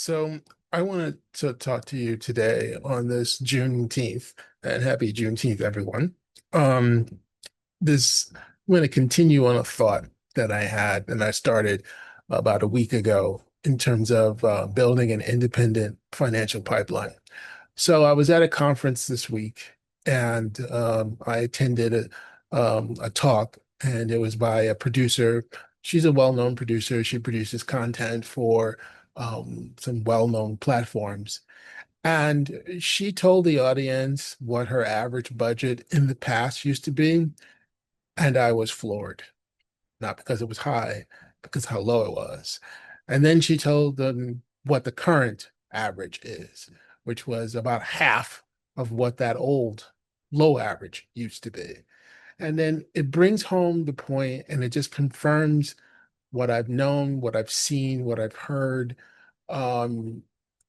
So I wanted to talk to you today on this Juneteenth, and happy Juneteenth, everyone. Um, this I'm going to continue on a thought that I had and I started about a week ago in terms of building an independent financial pipeline. So I was at a conference this week, and I attended a talk, and it was by a producer. She's a well-known producer. She produces content for some well-known platforms. And she told the audience what her average budget in the past used to be, and I was floored. Not because it was high, because how low it was. And then she told them what the current average is, which was about half of what that old low average used to be. And then it brings home the point and it just confirms what I've known, what I've seen, what I've heard, um,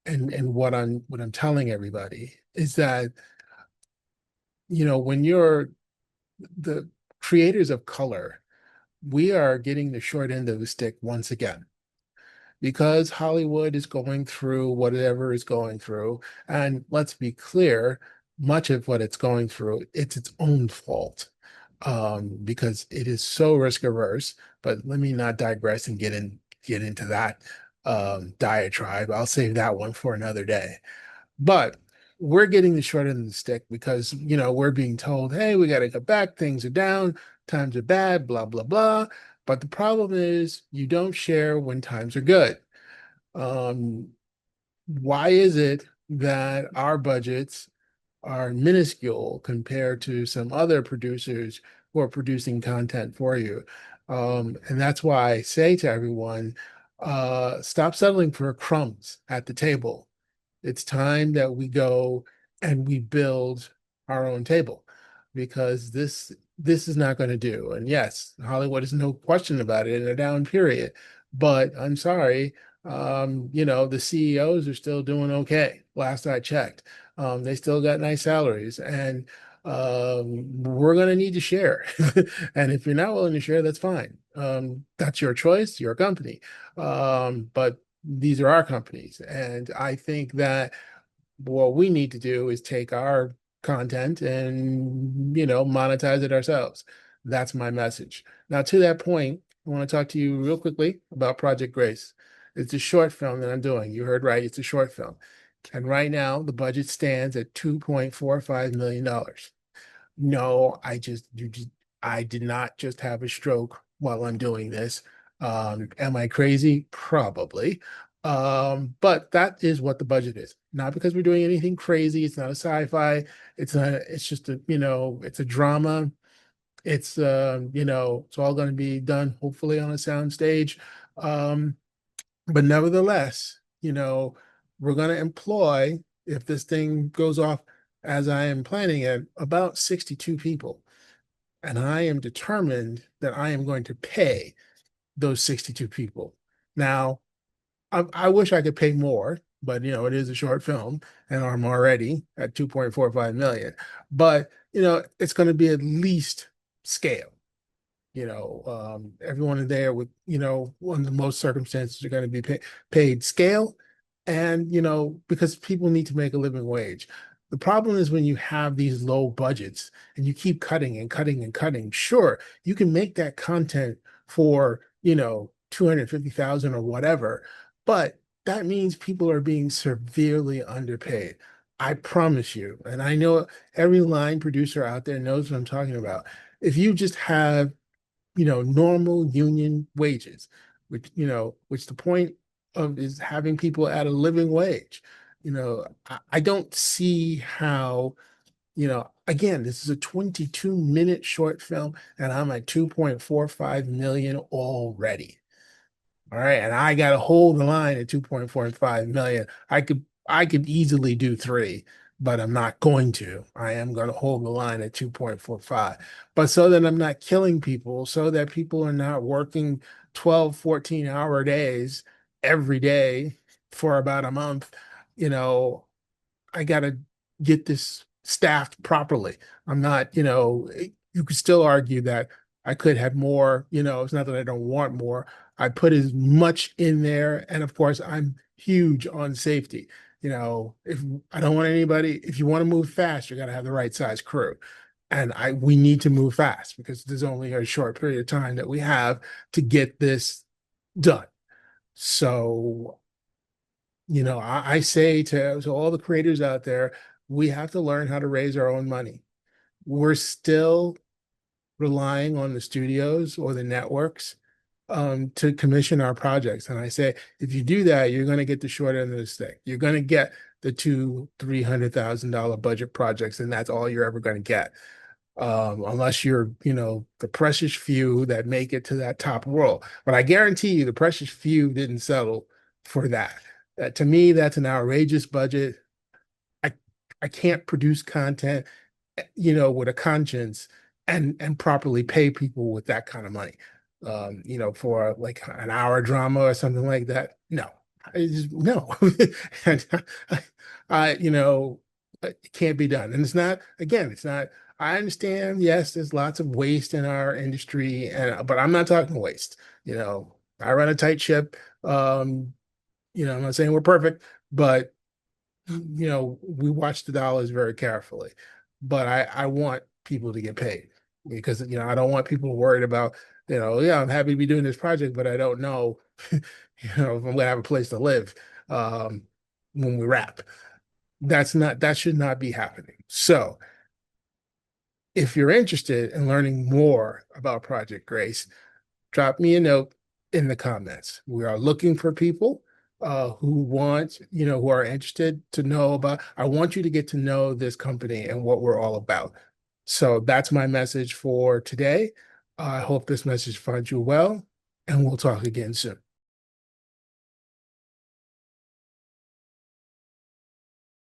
and what I'm telling everybody is that, when you're the creators of color, we are getting the short end of the stick once again because Hollywood is going through whatever is going through. And let's be clear, much of what it's going through, it's its own fault, because it is so risk averse. But let me not digress and get into that diatribe. I'll save that one for another day. But we're getting the short end of the stick because, we're being told, hey, we got to go back. Things are down. Times are bad, blah, blah, blah. But the problem is you don't share when times are good. Um, why is it that our budgets are minuscule compared to some other producers who are producing content for you? And that's why I say to everyone, stop settling for crumbs at the table. It's time that we go and we build our own table because this is not going to do. And yes, Hollywood is no question about it in a down period. But I'm sorry, the CEOs are still doing okay. Last I checked, they still got nice salaries, and we're going to need to share. And if you're not willing to share, that's fine. That's your choice, your company. But these are our companies. And I think that what we need to do is take our content and, monetize it ourselves. That's my message. Now, to that point, I want to talk to you real quickly about Project Grace. It's a short film that I'm doing. You heard right, it's a short film. And right now, the budget stands at $2.45 million. No, I did not just have a stroke while I'm doing this. Am I crazy? Probably. But that is what the budget is. Not because we're doing anything crazy. It's not a sci-fi. It's just it's a drama. It's all going to be done hopefully on a sound stage. Um, but nevertheless, we're going to employ, if this thing goes off as I am planning it, about 62 people. And I am determined that I am going to pay those 62 people. Now, I wish I could pay more, but it is a short film and I'm already at 2.45 million. But it's going to be at least scale. Everyone in there with, under most circumstances are going to be paid scale. And, because people need to make a living wage. The problem is when you have these low budgets and you keep cutting and cutting and cutting. Sure, you can make that content for, 250,000 or whatever, but that means people are being severely underpaid. I promise you. And I know every line producer out there knows what I'm talking about. If you just have normal union wages, which the point of is having people at a living wage. I don't see how, again, this is a 22-minute short film and I'm at 2.45 million already. All right. And I got to hold the line at 2.45 million. I could easily do three, but I'm not going to. I am going to hold the line at 2.45. But so that I'm not killing people, so that people are not working 12, 14-hour days every day for about a month, you know, I got to get this staffed properly. I'm not, you could still argue that I could have more, it's not that I don't want more. I put as much in there. And of course, I'm huge on safety. If I don't want anybody, if you want to move fast, you got to have the right size crew. And we need to move fast because there's only a short period of time that we have to get this done. So, I say to all the creators out there, we have to learn how to raise our own money. We're still relying on the studios or the networks to commission our projects. And I say, if you do that, you're going to get the short end of the stick. You're going to get the $200,000-$300,000 budget projects, and that's all you're ever going to get. Unless you're, the precious few that make it to that top role. But I guarantee you, the precious few didn't settle for that. To me, that's an outrageous budget. I I can't produce content, with a conscience and properly pay people with that kind of money. For like an hour drama or something like that. No, no. And it can't be done. And it's not, again, it's not, I understand, yes, there's lots of waste in our industry, but I'm not talking waste. I run a tight ship. I'm not saying we're perfect, but we watch the dollars very carefully. But I want people to get paid because I don't want people worried about, yeah, I'm happy to be doing this project, but I don't know, if I'm gonna have a place to live when we wrap. That should not be happening. So if you're interested in learning more about Project Grace, drop me a note in the comments. We are looking for people who are interested to know about. I want you to get to know this company and what we're all about. So that's my message for today. I hope this message finds you well, and we'll talk again soon.